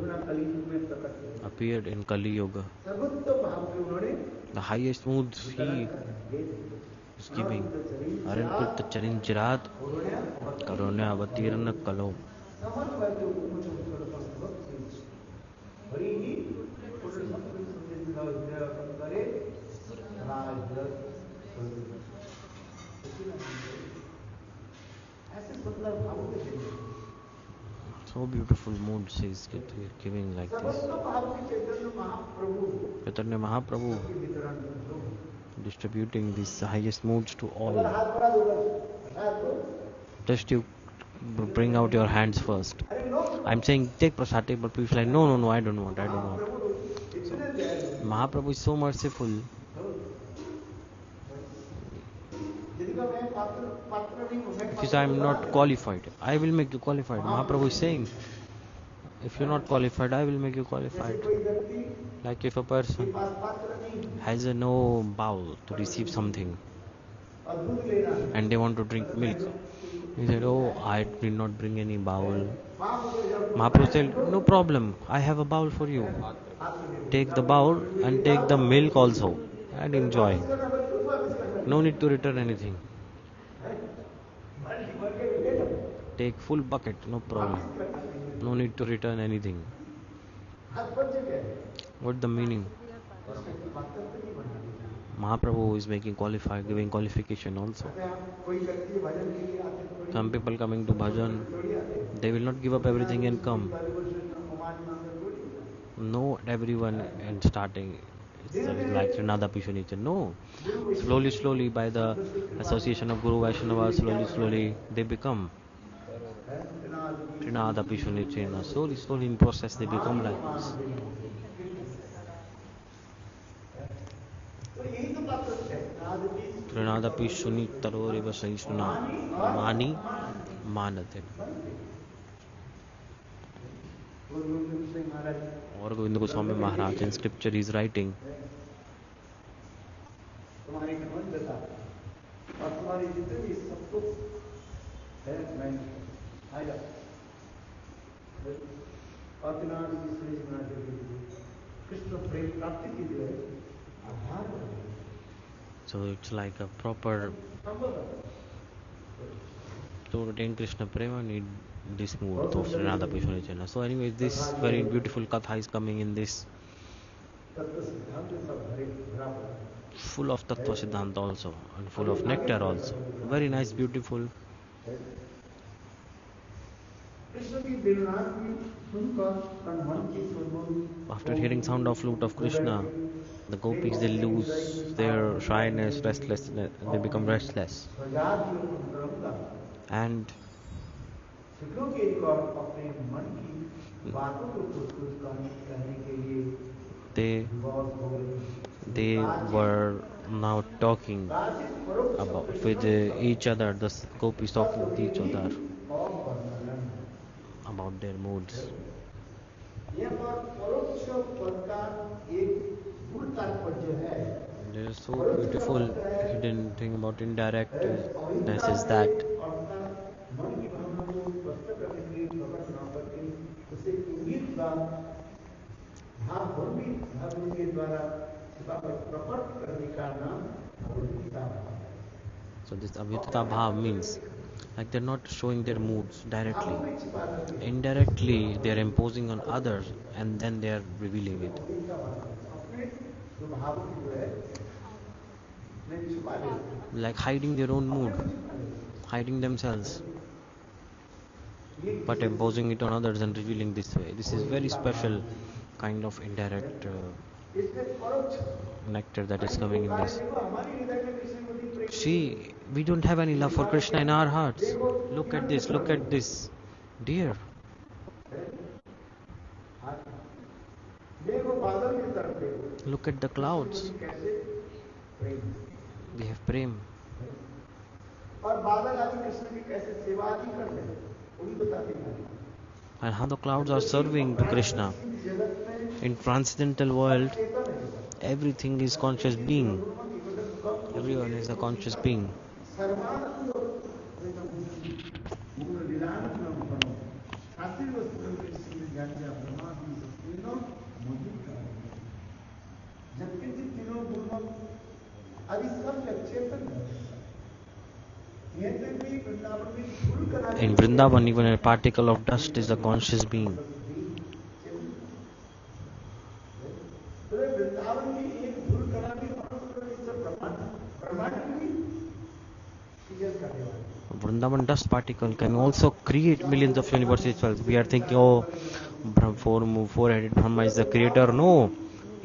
appeared in Kali Yuga. The highest moods he is giving. Arinputta Charinjirat Karunya Avatirana Kalo. So beautiful moods he is giving like this. Chaitanya Mahaprabhu distributing these highest moods to all. Just you bring out your hands first. I'm saying take prasad, but people are like no, I don't want. So, Mahaprabhu is so merciful. If you say I'm not qualified, I will make you qualified. Mahaprabhu is saying, if you're not qualified, I will make you qualified. Like if a person has no bowl to receive something and they want to drink milk, he said, oh, I did not bring any bowl. Mahaprabhu said, no problem, I have a bowl for you. Take the bowl and take the milk also and enjoy. No need to return anything. Take full bucket, no problem. No need to return anything. What's the meaning? Mahaprabhu is making giving qualification also. Some people coming to bhajan, they will not give up everything and come. No, everyone and starting it's like Srinada Pishunicha. No, slowly by the association of Guru Vaishnava, slowly they become Trinada Pishunichena. Slowly in process they become like this. कृणादपि शुनितरोरिव सहिष्णुना मानि मानते. और गोविंद गोस्वामी महाराज in scripture is writing,
तुम्हारी घमंडता और तुम्हारी जितने भी सब कुछ है मैं आएगा और किनारे की सुरेश बनाते हुए कृष्ण प्रेम प्राप्ति की जो है आधार बने.
So it's like a proper to attain Krishna Prema need this mood of Srinada Pishwanichana. So anyway, this very beautiful katha is coming in this full of Tattva Siddhanta also and full of nectar also. Very nice, beautiful. After hearing sound of flute of Krishna, the gopis they lose their shyness, restlessness, they become restless. And they were now talking about with each other. The gopis talking with each other about their moods. There is so beautiful hidden thing about indirectness is that so this avyutita bhav means like they're not showing their moods directly. Indirectly they're imposing on others and then they're revealing it. Like hiding their own mood, hiding themselves, but imposing it on others and revealing this way. This is very special kind of indirect nectar that is coming in this. See, we don't have any love for Krishna in our hearts. Look at this, dear. Look at the clouds. We have prem. And how the clouds are serving to Krishna. In transcendental world, everything is conscious being. Everyone is a conscious being. In Vrindavan, even a particle of dust is a conscious being. Vrindavan dust particle can also create millions of universes itself. We are thinking, oh, four-headed Brahma is the creator. No,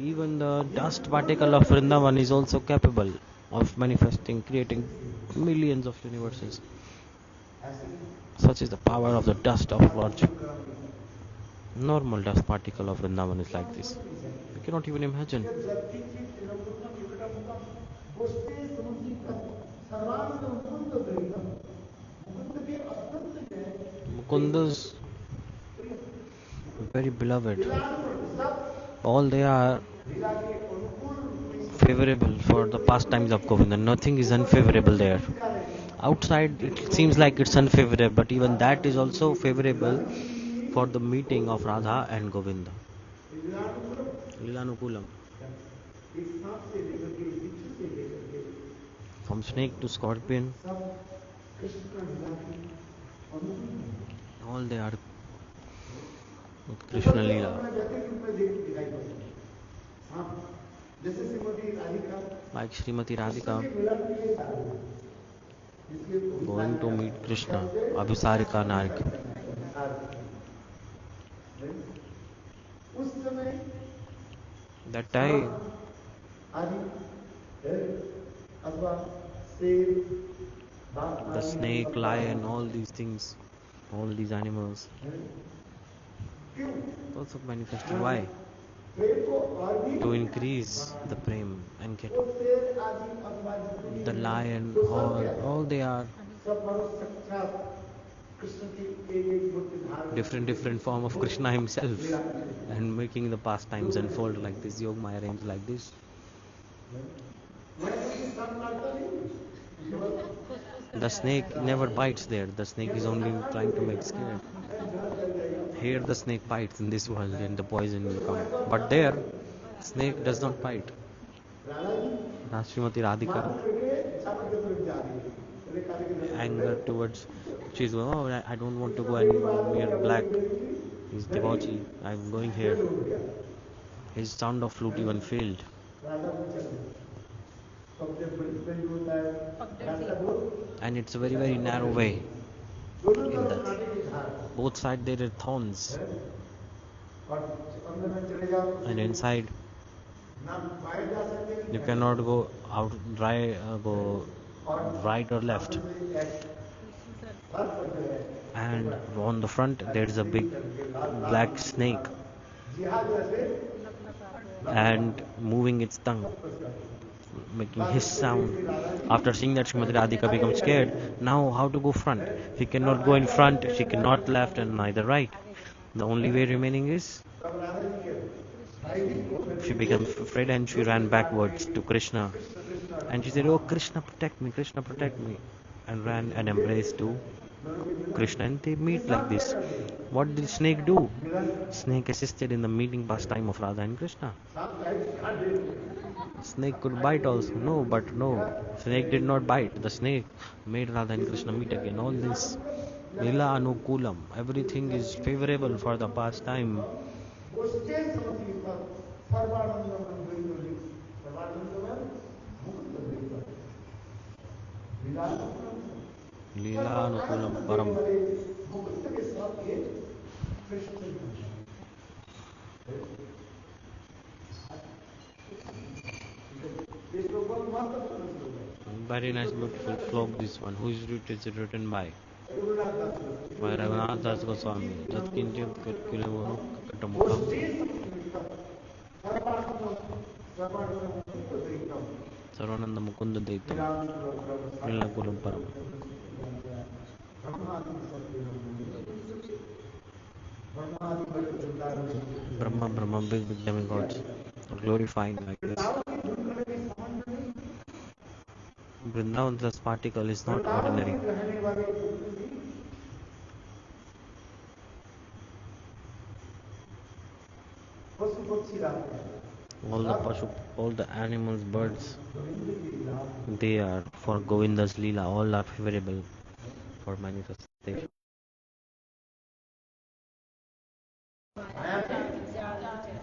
even the dust particle of Vrindavan is also capable of manifesting, creating millions of universes. Such is the power of the dust of Lord. Normal dust particle of Vrindavan is like this. You cannot even imagine. Mukunda's very beloved. All they are favorable for the pastimes of Govinda. Nothing is unfavorable there. Outside it seems like it's unfavorable, but even that is also favorable for the meeting of Radha and Govinda. Lilanukulam. From snake to scorpion, all they are Krishna Leela. Like Srimati Radhika going to meet Krishna, Abhisarika Narki. That time the snake, lion, all these things, all these animals also manifested. Why?
प्रेम को और भी
to increase the prem and get
वो शेर आदि अथवा जितने
the
हैं,
lion,
वो सब क्या है?
all they are
सब मनुष्य साक्षात कृष्ण की एक मूर्ति धारण
different
करके
different form of
वो
Krishna himself
लीला करते हैं।
and making the pastimes unfold like this. Yoga Maya arranged like this.
मैं किसी सन मारता नहीं केवल
The snake never bites there. The snake is only trying to make scared. Here the snake bites in this world and the poison will come. But there, snake does not bite.
Radha ji
Srimati Radhika,
मार करके चाप के तरफ जा रही है बोले काले के तरफ
anger towards, she's going, oh, I don't want to go anywhere black. He's devotee. I'm going here. His sound of flute even failed.
Radha को चल सबसे बड़ी होता है रास्ता दो
And it's a very, very narrow way.
दोनों
In
तरफ
that,
कांटे के झाड़
both sides there are thorns.
और अंदर में चले जाओ
And inside,
ना बाहर जा सकते
you cannot go out, go right or left. And on the front, there is a big black snake and moving its tongue, making his sound. After seeing that, Srimati Radhika becomes scared. Now, how to go front? She cannot go in front, she cannot left, and neither right. The only way remaining is she became afraid and she ran backwards to Krishna. And she said, oh, Krishna, protect me, and ran and embraced to Krishna. And they meet like this. What did snake do? Snake assisted in the meeting pastime of Radha and Krishna. Snake could bite also. No. Snake did not bite. The snake made Radha and Krishna meet again. All this Lila Anukulam. Everything is favorable for the pastime. Lila Anukulam Param. Very nice, beautiful slok this one. Who is it written by? By Raghunath Das Goswami. Jatkinjit Katkilamu Katamukam. Sarvananda Mukunda Daitam. Nilakulam Param. Brahma, big demigods are glorifying like this. Vrindavan's particle is not ordinary. All the animals, birds, they are for Govinda's Leela. All are favorable for manifestation.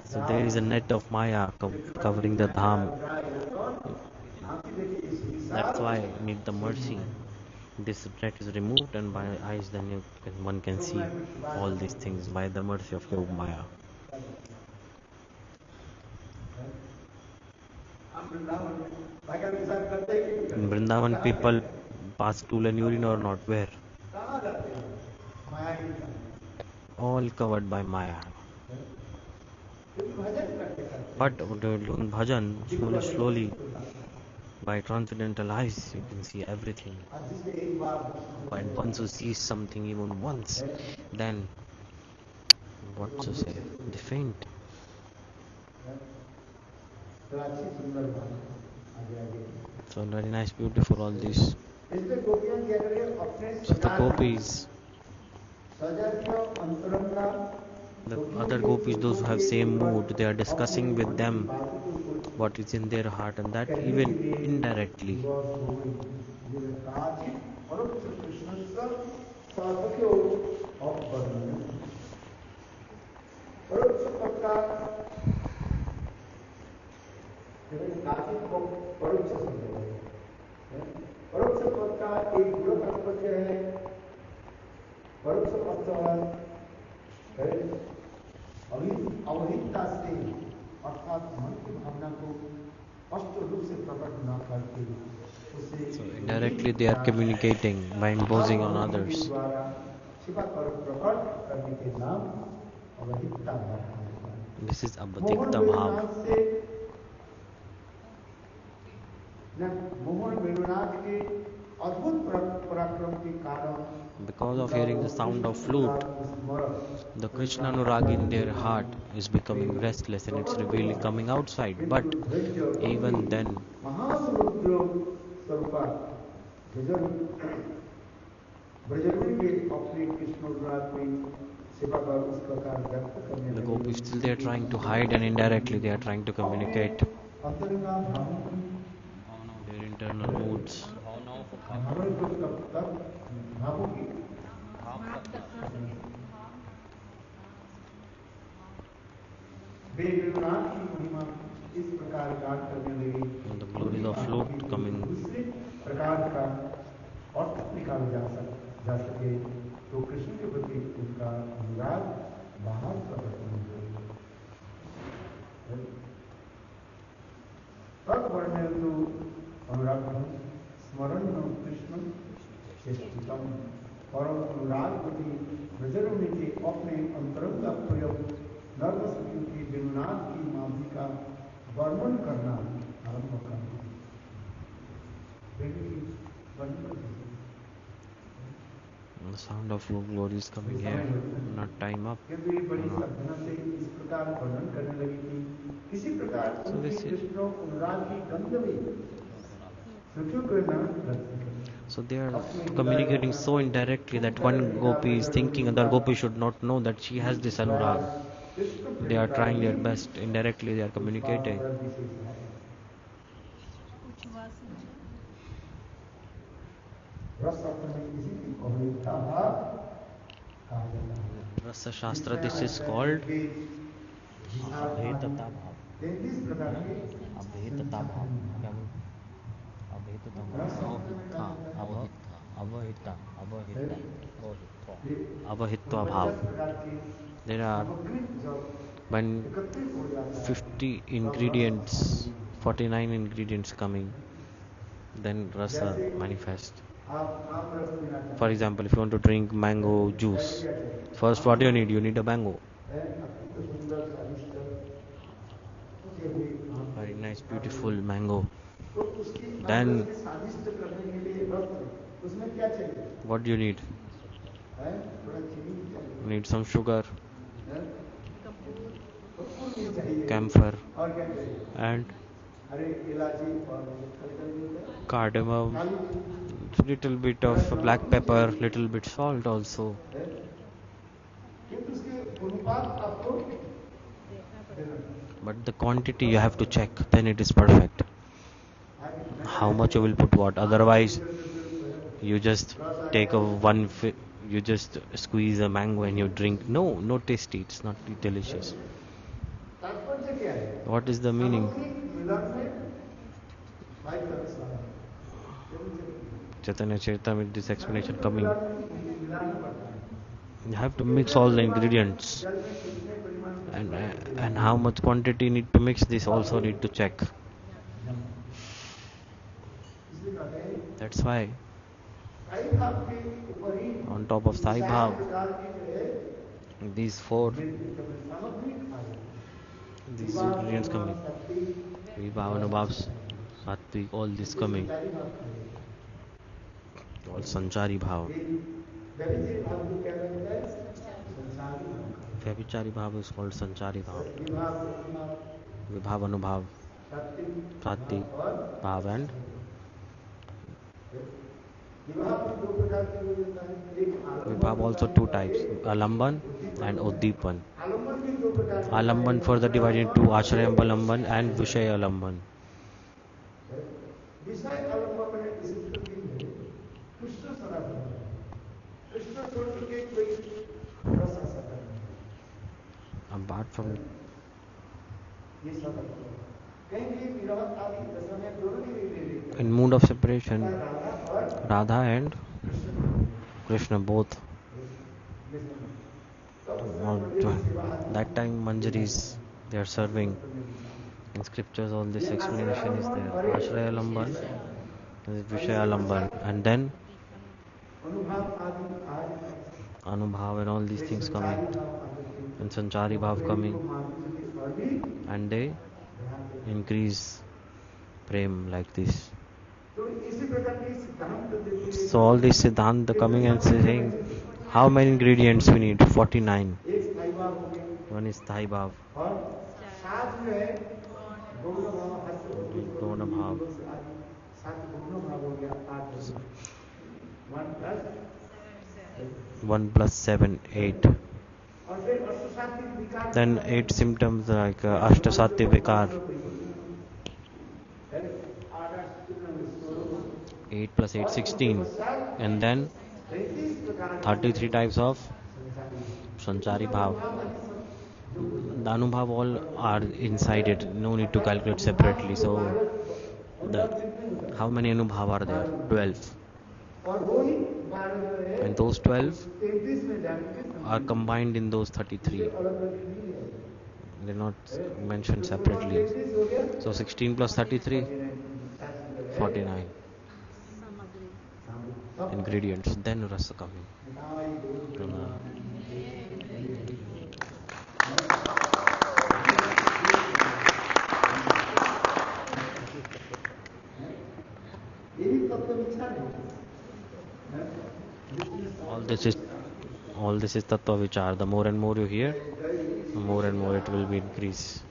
So there is a net of Maya covering the Dham. That's why you need the mercy. This net is removed, and by eyes, then one can see all these things by the mercy of Yoga Maya. In Vrindavan, people pass stool and urine or not? Where? All covered by Maya. But doing bhajan, slowly, by transcendental eyes, you can see everything. And once you see something even once, then what to say? They faint. So very nice, beautiful, all this. So the gopis, the other gopis, those who have same mood, they are discussing with them what is in their heart, and that even indirectly.
परोक्ष पद का एक गुण तात्पर्य है परोक्ष पद अवहितता से अर्थात मन की भावना को स्पष्ट रूप से प्रकट न करके
So indirectly they are communicating by imposing on others.
द्वारा छिपा कर प्रकट करने के नाम अवहितता है
This is
Mohan
Abhadikta Bhav.
Venunath से न मोहन वेणुनाथ के अद्भुत पराक्रम के कारण
Because of
उनका
hearing
वो
the sound
Krishna
of flute,
अनुराग स्मरण
the Krishna
उनका
Anurag in their heart
आत्मज्ञान
is becoming
में
restless and it's
प्रकट
revealing
हुआ
coming outside. But
किंतु धैर्य भक्ति
even then,
महासमुद्र स्वरूपा ब्रजरूप के अपने कृष्ण अनुराग में सेवा कर उस प्रकार व्यक्त करने
the
लगे
gopis still they are
कि
trying to
हम
hide and indirectly they are trying to
अपने
communicate
अंतरंगा भावों की
their internal moods.
भावों को तब तक भावों की वेदनाथ की महिमा इस प्रकार गान करने लगी
And the glories
उनकी
of flute
आकृति के
coming.
दूसरे प्रकार का अर्थ निकाला जा सके तो कृष्ण के प्रति उनका अनुराग बाहर प्रकट होने लगे तब वर्णयतु अनुराग स्मरण कृष्ण चेष्टितम परम अनुराग प्रति ब्रजरूपी के अपने अंतरंग प्रयोग नर्मसती की वेणुनाथ की माधुरी का वर्णन करना आरंभ करना
The sound of flute glory is coming here. Not time up.
क्योंकि बड़ी
No, no.
साधना से इस प्रकार वर्णन करने लगी थी किसी प्रकार
So
उनकी
this is,
कृष्ण अनुराग की गंध में सुखियों को न लग सके
so they are communicating so indirectly that one gopi is thinking other gopi should not know that she has this anurag. They are trying their best. Indirectly they are communicating.
रस अपने किसी की अभिता भाव कहा जाता है
Rasa Shastra, this is called Abhetata Bhav.
33 प्रकार के
Abhetata Bhav. क्या बोल Abhetata Bhav. Avahita. Avahitva Bhav. There are when 50 ingredients, 49 ingredients coming, then rasa manifest. For example, if you want to drink mango juice, first what do you need? You need a mango. Very nice, beautiful mango. Then what do you need? You need some sugar, camphor, and cardamom, little bit of black pepper, little bit salt also. But the quantity you have to check, then it is perfect. How much you will put what? Otherwise, you just take you just squeeze a mango and you drink. No, not tasty. It's not delicious. What is the meaning? Chaitanya Charitamrita, this explanation coming. You have to mix all the ingredients, and how much quantity need to mix. This also need to check. That's why on top of Sai Bhav, these ingredients coming. Vibhav, Anubhav, Sattvic, all this coming. All Sanchari Bhav. Vyabhichari Bhav is called Sanchari Bhav. Vibhav, Anubhav, Sattvic Bhav, and Vibhav also two types, Alamban and Uddipan. Alamban further divided into Ashrayam and Vishaya Alamban. Apart from in mood of separation, Radha and Krishna both. That time Manjaris they are serving. In scriptures all this explanation is there. Ashraya Lamban, Vishaya Lamban, and then Anubhav and all these things coming. And Sanchari Bhav coming. and they increase prem like this. So all this Siddhanta coming and saying how many ingredients we need? 49. One is Thai Bhav, Gona Bhav, 1 plus 7, 8. Then 8 symptoms like Ashtasatya Vikar. 8 plus 8, 16. And then 33 types of Sanchari Bhav. The Anubhav all are inside it. No need to calculate separately. So the how many Anubhav are there? 12. And those 12 are combined in those 33. They're not mentioned separately. So 16 plus 33, 49 ingredients. Then rasa coming. All this is tattva vichar. The more and more you hear, the more and more it will be increase.